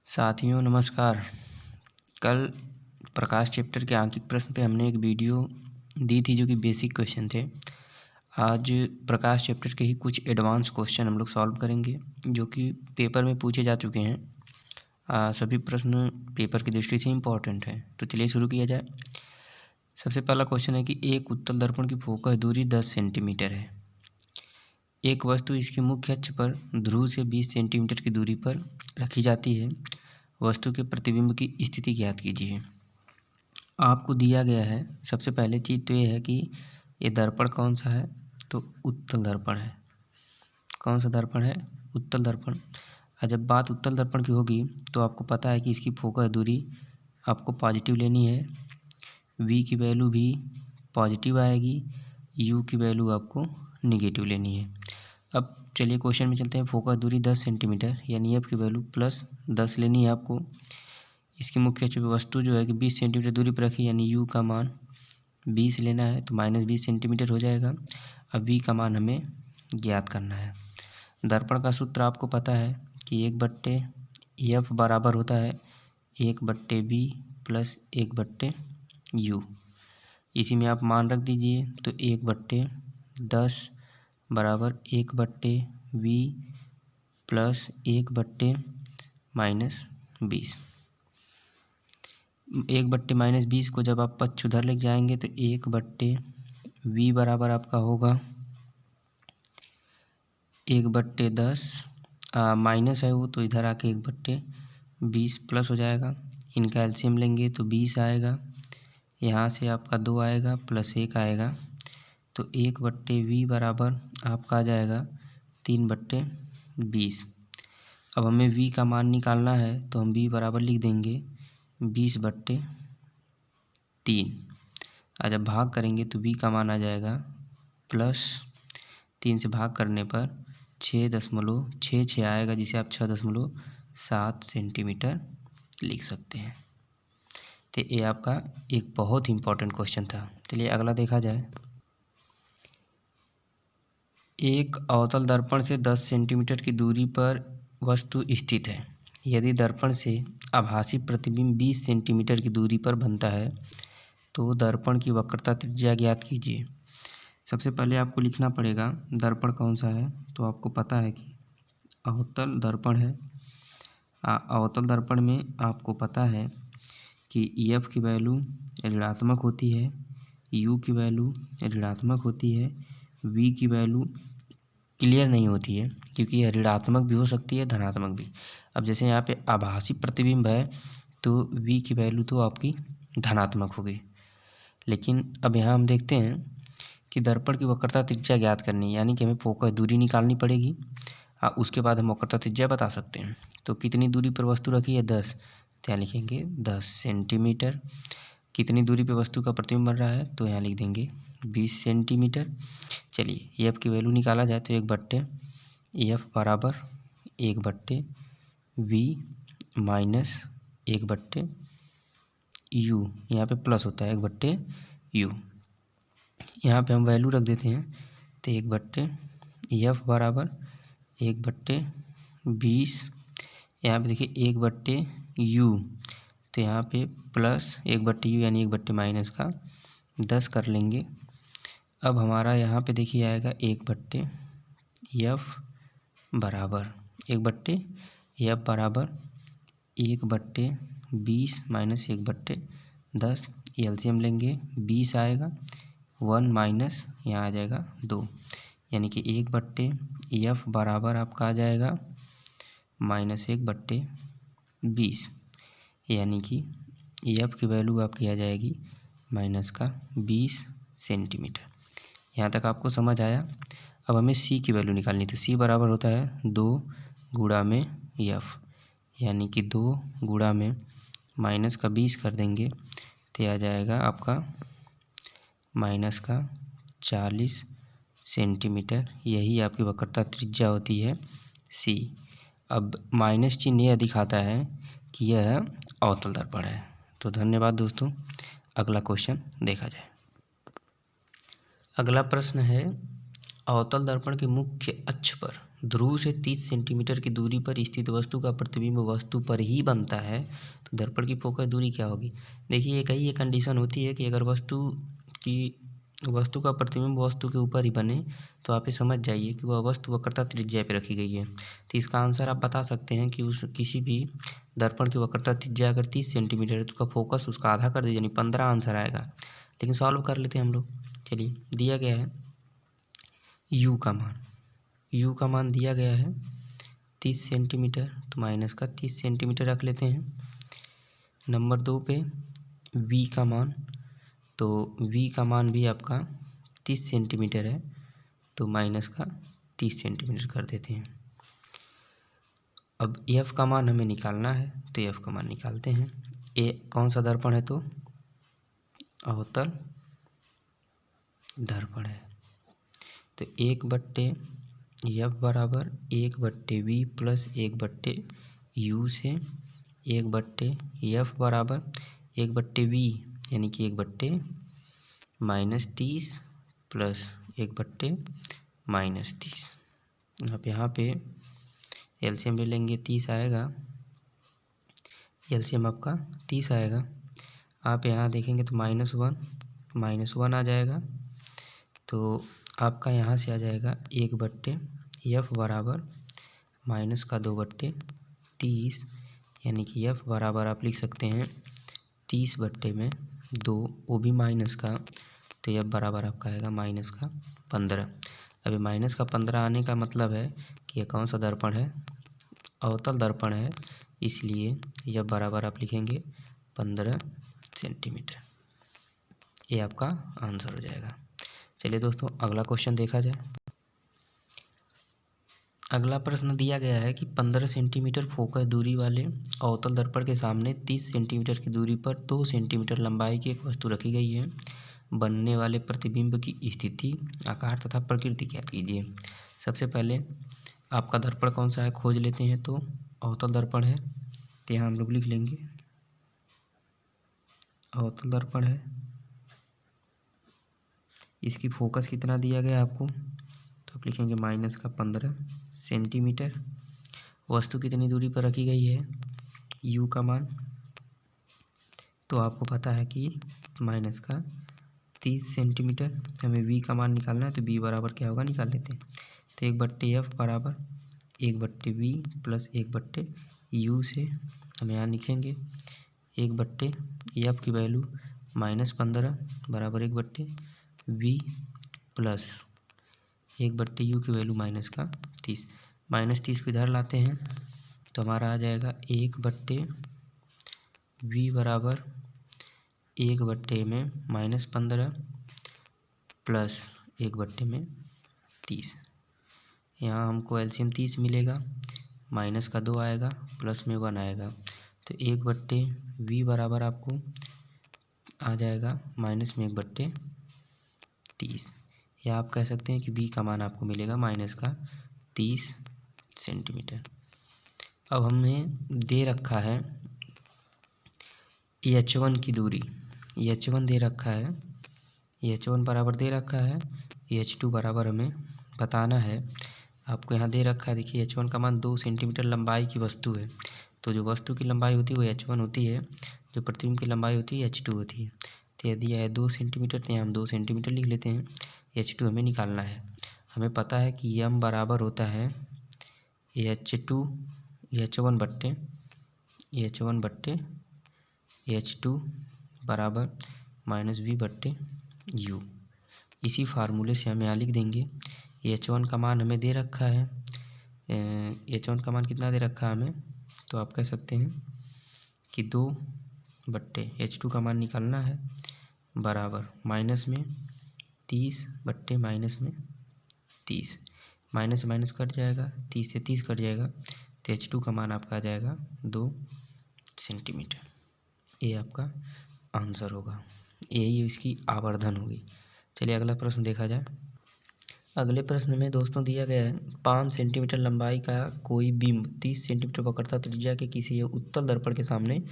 साथियों नमस्कार। कल प्रकाश चैप्टर के आंकिक प्रश्न पे हमने एक वीडियो दी थी जो कि बेसिक क्वेश्चन थे। आज प्रकाश चैप्टर के ही कुछ एडवांस क्वेश्चन हम लोग सॉल्व करेंगे जो कि पेपर में पूछे जा चुके हैं। सभी प्रश्न पेपर की दृष्टि से इम्पोर्टेंट है। तो चलिए शुरू किया जाए। सबसे पहला क्वेश्चन है कि एक उत्तल दर्पण की फोकस दूरी 10 सेंटीमीटर है। एक वस्तु इसके मुख्य अक्ष पर ध्रुव से 20 सेंटीमीटर की दूरी पर रखी जाती है। वस्तु के प्रतिबिंब की स्थिति ज्ञात कीजिए। आपको दिया गया है, सबसे पहले चीज़ तो ये है कि ये दर्पण कौन सा है, तो उत्तल दर्पण है। कौन सा दर्पण है? उत्तल दर्पण। और जब बात उत्तल दर्पण की होगी तो आपको पता है कि इसकी फोकस दूरी आपको पॉजिटिव लेनी है। v की वैल्यू भी पॉजिटिव आएगी, u की वैल्यू आपको निगेटिव लेनी है। अब चलिए क्वेश्चन में चलते हैं। फोकस दूरी 10 सेंटीमीटर यानी f की वैल्यू +10 लेनी है आपको। इसकी मुख्य अक्ष पे वस्तु जो है कि 20 सेंटीमीटर दूरी पर रखी यानी u का मान 20 लेना है, तो -20 सेंटीमीटर हो जाएगा। अब v का मान हमें ज्ञात करना है। दर्पण का सूत्र आपको पता है कि 1/f बराबर होता है 1/b + 1/u। इसी में आप मान रख दीजिए, तो 1/10 बराबर 1/v + 1/-20। 1/-20 को जब आप पक्ष उधर लेके जाएंगे तो 1/v बराबर आपका होगा 1/10। माइनस है वो, तो इधर आके 1/20 प्लस हो जाएगा। इनका एलसीएम लेंगे तो 20 आएगा। यहाँ से आपका 2 आएगा +1 आएगा, तो 1/v बराबर आपका आ जाएगा 3/20। अब हमें v का मान निकालना है तो हम v बराबर लिख देंगे 20/3। और जब भाग करेंगे तो v का मान आ जाएगा +3 से भाग करने पर 6.66 आएगा, जिसे आप 6.7 सेंटीमीटर लिख सकते हैं। तो ये आपका एक बहुत ही इम्पोर्टेंट क्वेश्चन था। चलिए अगला देखा जाए। एक अवतल दर्पण से 10 सेंटीमीटर की दूरी पर वस्तु स्थित है। यदि दर्पण से आभासी प्रतिबिंब 20 सेंटीमीटर की दूरी पर बनता है तो दर्पण की वक्रता त्रिज्या ज्ञात कीजिए। सबसे पहले आपको लिखना पड़ेगा दर्पण कौन सा है, तो आपको पता है कि अवतल दर्पण है। अवतल दर्पण में आपको पता है कि f की वैल्यू ऋणात्मक होती है, u की वैल्यू ऋणात्मक होती है, v की वैल्यू क्लियर नहीं होती है क्योंकि यह ऋणात्मक भी हो सकती है, धनात्मक भी। अब जैसे यहाँ पे आभासी प्रतिबिंब है तो v की वैल्यू तो आपकी धनात्मक होगी। लेकिन अब यहाँ हम देखते हैं कि दर्पण की वक्रता त्रिज्या ज्ञात करनी है, यानी कि हमें फोकस दूरी निकालनी पड़ेगी। उसके बाद हम वक्रता त्रिज्या बता सकते हैं। तो कितनी दूरी पर वस्तु रखी है? 10, तो यहाँ लिखेंगे 10 सेंटीमीटर। कितनी दूरी पे वस्तु का प्रतिबिंब बन रहा है, तो यहाँ लिख देंगे 20 सेंटीमीटर। चलिए f की वैल्यू निकाला जाए तो 1/f बराबर 1/v - 1/u। यहाँ पे प्लस होता है 1/u। यहाँ पे हम वैल्यू रख देते हैं, तो 1/f बराबर 1/20। यहाँ पे देखिए 1/u, तो यहाँ पे प्लस 1/u यानी 1/- का 10 कर लेंगे। अब हमारा यहाँ पे देखिए आएगा 1/f बराबर 1/20 - 1/10। एलसीएम लेंगे 20 आएगा, 1 - यहाँ आ जाएगा 2, यानी कि 1/f बराबर आपका आ जाएगा -1/20, यानी कि f की वैल्यू आपकी आ जाएगी -20 सेंटीमीटर। यहाँ तक आपको समझ आया। अब हमें c की वैल्यू निकालनी, तो c बराबर होता है 2 गुणा में f, यानी कि 2 गुणा में -20 कर देंगे तो आ जाएगा आपका -40 सेंटीमीटर। यही आपकी वक्रता त्रिज्या होती है c। अब माइनस चिन्ह यह दिखाता है कि यह अवतल दर्पण है। तो धन्यवाद दोस्तों। अगला क्वेश्चन देखा जाए। अगला प्रश्न है, अवतल दर्पण के मुख्य अक्ष पर ध्रुव से 30 सेंटीमीटर की दूरी पर स्थित वस्तु का प्रतिबिंब वस्तु पर ही बनता है तो दर्पण की फोकस दूरी क्या होगी। देखिए एक ही ये कंडीशन होती है कि अगर वस्तु का प्रतिबिंब वस्तु के ऊपर ही बने तो आप ये समझ जाइए कि वह वस्तु वक्रता त्रिज्या पे रखी गई है। तो इसका आंसर आप बता सकते हैं कि उस किसी भी दर्पण की वक्रता त्रिज्या अगर 30 सेंटीमीटर है तो उसका फोकस उसका आधा कर दीजिए, यानी 15 आंसर आएगा। लेकिन सॉल्व कर लेते हैं हम लोग। चलिए दिया गया है यू का मान दिया गया है 30 सेंटीमीटर, तो माइनस का 30 सेंटीमीटर रख लेते हैं। नंबर 2 पे वी का मान, तो वी का मान भी आपका 30 सेंटीमीटर है, तो माइनस का 30 सेंटीमीटर कर देते हैं। अब एफ का मान हमें निकालना है, तो एफ का मान निकालते हैं। ए कौन सा दर्पण है, तो अवतल दर्पण है। तो 1/एफ बराबर 1/वी प्लस 1/यू से 1/एफ बराबर 1/वी यानी कि 1/-30 प्लस 1/-30। आप यहाँ पे एलसीएम ले लेंगे, 30 आएगा, एलसीएम आपका 30 आएगा। आप यहाँ देखेंगे तो -1 आ जाएगा, तो आपका यहाँ से आ जाएगा 1/एफ बराबर माइनस का 2/30, यानी कि एफ बराबर आप लिख सकते हैं 30/2, वो भी माइनस का, तो एफ बराबर आपका आएगा माइनस का 15। अभी माइनस का 15 आने का मतलब है कि ये कौन सा दर्पण है, अवतल दर्पण है, इसलिए एफ बराबर आप लिखेंगे 15 सेंटीमीटर। ये आपका आंसर हो जाएगा। चलिए दोस्तों अगला क्वेश्चन देखा जाए। अगला प्रश्न दिया गया है कि 15 सेंटीमीटर फोकस दूरी वाले अवतल दर्पण के सामने 30 सेंटीमीटर की दूरी पर 2 सेंटीमीटर लंबाई की एक वस्तु रखी गई है। बनने वाले प्रतिबिंब की स्थिति, आकार तथा प्रकृति ज्ञात कीजिए। सबसे पहले आपका दर्पण कौन सा है खोज लेते हैं, तो अवतल दर्पण है, तो यहाँ हम लोग लिख लेंगे अवतल दर्पण है। इसकी फोकस कितना दिया गया आपको, तो आप लिखेंगे माइनस का 15 सेंटीमीटर। वस्तु कितनी दूरी पर रखी गई है, यू का मान, तो आपको पता है कि माइनस का 30 सेंटीमीटर। हमें वी का मान निकालना है, तो वी बराबर क्या होगा निकाल लेते हैं। तो 1/एफ बराबर 1/वी प्लस 1/यू से हम यहाँ लिखेंगे 1/एफ की वैल्यू -15 बराबर 1/वी प्लस 1/यू की वैल्यू माइनस का 30। -30 को इधर लाते हैं तो हमारा आ जाएगा 1/वी बराबर 1/में -15 प्लस 1/30। यहाँ हमको एलसीएम 30 मिलेगा, माइनस का 2 आएगा, प्लस में 1 आएगा, तो 1/वी बराबर आपको आ जाएगा माइनस में 1/30, या आप कह सकते हैं कि वी का मान आपको मिलेगा माइनस का 30 सेंटीमीटर। अब हमें दे रखा है H1 की दूरी, H1 दे रखा है, H1 बराबर दे रखा है, H2 बराबर हमें बताना है। आपको यहाँ दे रखा है, देखिए H1 का मान 2 सेंटीमीटर लंबाई की वस्तु है, तो जो वस्तु की लंबाई होती है वो H1 होती है, जो प्रतिबिंब की लंबाई होती है H2 होती है। तो यह दिया है 2 सेंटीमीटर, तो यहाँ हम 2 सेंटीमीटर लिख लेते हैं। H2 हमें निकालना है। हमें पता है कि m बराबर होता है H1/H2 बराबर -V/U। इसी फार्मूले से हम यहाँ लिख देंगे H1 का मान हमें दे रखा है, H1 का मान कितना दे रखा है हमें, तो आप कह सकते हैं कि 2/H2 का मान निकालना है बराबर माइनस में 30/-30, माइनस माइनस कट जाएगा, 30 से 30 कट जाएगा, तो H2 का मान आपका आ जाएगा 2 सेंटीमीटर। ये आपका आंसर होगा, यही इसकी आवर्धन होगी। चलिए अगला प्रश्न देखा जाए। अगले प्रश्न में दोस्तों दिया गया है 5 सेंटीमीटर लंबाई का कोई बिंब 30 सेंटीमीटर वक्रता त्रिज्या के किसी उत्तल दर्पण के सामने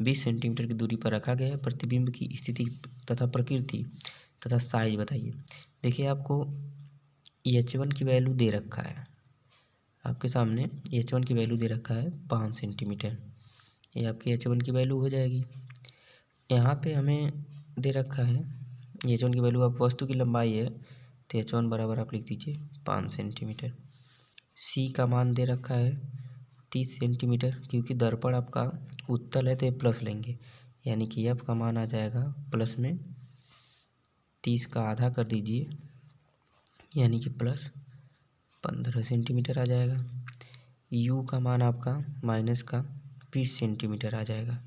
20 सेंटीमीटर की दूरी पर रखा गया है। प्रतिबिंब की स्थिति तथा प्रकृति तथा साइज बताइए। देखिए आपको H1 की वैल्यू दे रखा है, आपके सामने H1 की वैल्यू दे रखा है 5 सेंटीमीटर, ये आपकी H1 की वैल्यू हो जाएगी। यहाँ पे हमें दे रखा है H1 की वैल्यू, आप वस्तु की लंबाई है तो H1 बराबर आप लिख दीजिए 5 सेंटीमीटर। C का मान दे रखा है 30 सेंटीमीटर, क्योंकि दर्पण आपका उत्तल है तो ये प्लस लेंगे, यानी कि F का मान आ जाएगा प्लस में 30 का आधा कर दीजिए, यानी कि प्लस 15 सेंटीमीटर आ जाएगा। U का मान आपका माइनस का 20 सेंटीमीटर आ जाएगा।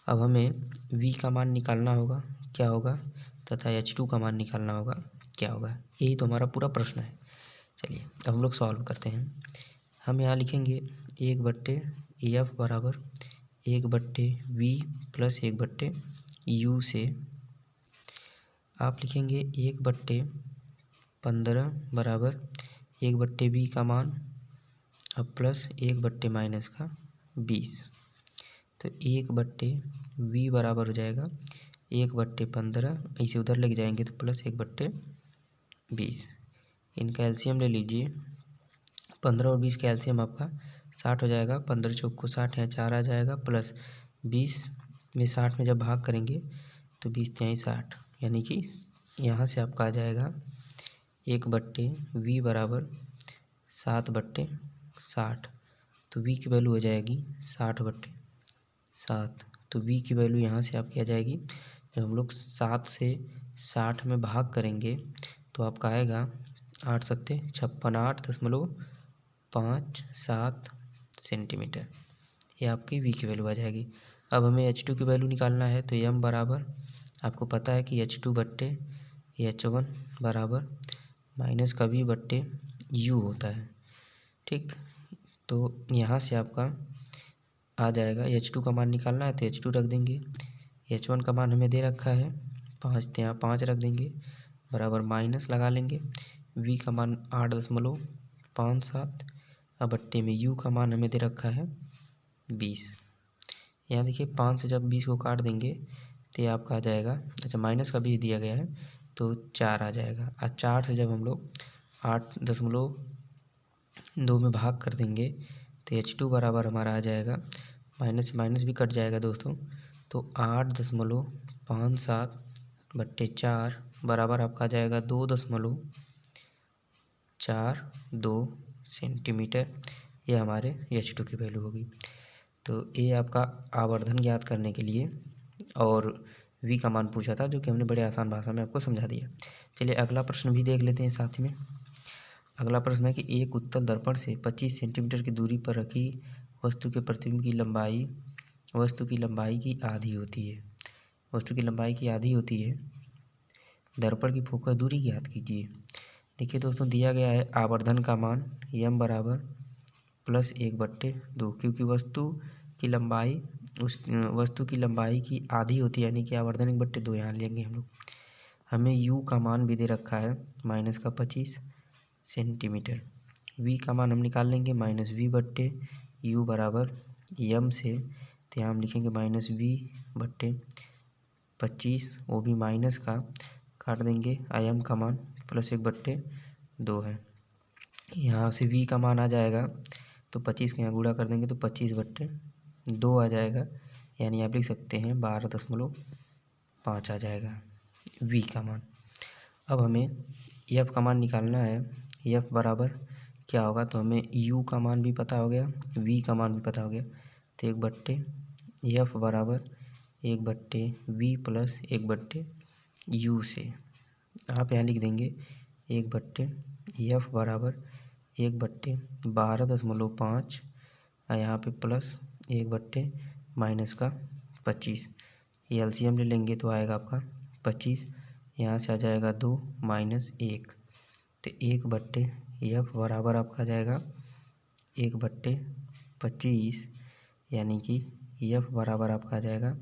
अब हमें V का मान निकालना होगा, क्या होगा, तथा H2 का मान निकालना होगा, क्या होगा। यही तो हमारा पूरा प्रश्न है। चलिए अब हम लोग सॉल्व करते हैं। हम यहाँ लिखेंगे 1/F बराबर 1/V प्लस 1/U से आप लिखेंगे 1/15 बराबर 1/V का मान अब प्लस 1/ माइनस का 20, तो 1/V बराबर हो जाएगा 1/15, इसे उधर लेके जाएंगे तो प्लस 1/20। इनका एलसीएम ले लीजिए, 15 और 20 का एलसीएम आपका 60 हो जाएगा। 15 चौक को 60 यहाँ 4 आ जाएगा, प्लस 20 में 60 में जब भाग करेंगे तो 20 तिहाई 60, यानी कि यहाँ से आपका आ जाएगा 1/V बराबर 7/60, तो V की वैल्यू हो जाएगी 60/7। तो V की वैल्यू यहाँ से आपकी आ जाएगी, जब हम लोग 7 से 60 में भाग करेंगे तो आपका आएगा 8 सत्ते 56, 8.57 सेंटीमीटर, ये आपकी V की वैल्यू आ जाएगी। अब हमें H2 की वैल्यू निकालना है, तो M बराबर आपको पता है कि H2/H1 बराबर माइनस का V/U होता है, ठीक। तो यहाँ से आपका आ जाएगा, H2 का मान निकालना है तो H2 रख देंगे, H1 का मान हमें दे रखा है 5, तो यहाँ 5 रख देंगे, बराबर माइनस लगा लेंगे। V का मान 8.57, अब बट्टे में U का मान हमें दे रखा है 20। यहाँ देखिए 5 से जब 20 को काट देंगे तो ये आपका आ जाएगा, अच्छा माइनस का 20 दिया गया है तो 4 आ जाएगा, और 4 से जब हम लोग 8.2 में भाग कर देंगे तो H2 बराबर हमारा आ जाएगा, माइनस माइनस भी कट जाएगा दोस्तों, तो 8.57/4 बराबर आपका आ जाएगा 2.42 सेंटीमीटर, ये हमारे H2 की वैल्यू होगी। तो ये आपका आवर्धन ज्ञात करने के लिए और V का मान पूछा था, जो कि हमने बड़े आसान भाषा में आपको समझा दिया। चलिए अगला प्रश्न भी देख लेते हैं साथ में। अगला प्रश्न है कि एक उत्तल दर्पण से 25 सेंटीमीटर की दूरी पर रखी वस्तु के प्रतिबिंब की लंबाई वस्तु की लंबाई की आधी होती है। वस्तु की लंबाई की आधी होती है, दर्पण की फोकस दूरी ज्ञात कीजिए। देखिए दोस्तों, दिया गया है आवर्धन का मान M बराबर प्लस 1/2, क्योंकि वस्तु की लंबाई की आधी होती है, यानी कि आवर्धन 1/2 यहाँ लेंगे हम लोग। हमें U का मान भी दे रखा है माइनस का 25 सेंटीमीटर। V का मान हम निकाल लेंगे -V/U बराबर M से, तो यहाँ हम लिखेंगे -V/25, वो भी माइनस का काट देंगे, M का मान प्लस 1/2 है। यहाँ से V का मान आ जाएगा तो 25 के यहाँ गुणा कर देंगे तो 25/2 आ जाएगा, यानी आप लिख सकते हैं 12.5 आ जाएगा V का मान। अब हमें F का मान निकालना है, F बराबर क्या होगा, तो हमें U का मान भी पता हो गया, V का मान भी पता हो गया, तो 1/F बराबर 1/V प्लस 1/U से आप यहाँ लिख देंगे 1/F बराबर 1/12.5, और यहाँ पे प्लस 1/-25, ये एलसीएम ले लेंगे तो आएगा आपका 25, यहाँ से आ जाएगा 2 - 1, तो 1/F बराबर आपका आ जाएगा 1/25, यानी कि F बराबर आपका आ जाएगा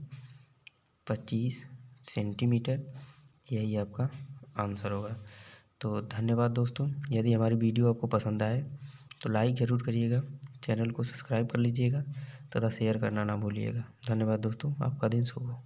25 सेंटीमीटर। यही आपका आंसर होगा। तो धन्यवाद दोस्तों, यदि हमारी वीडियो आपको पसंद आए तो लाइक ज़रूर करिएगा, चैनल को सब्सक्राइब कर लीजिएगा तथा शेयर करना ना भूलिएगा। धन्यवाद दोस्तों, आपका दिन शुभ हो।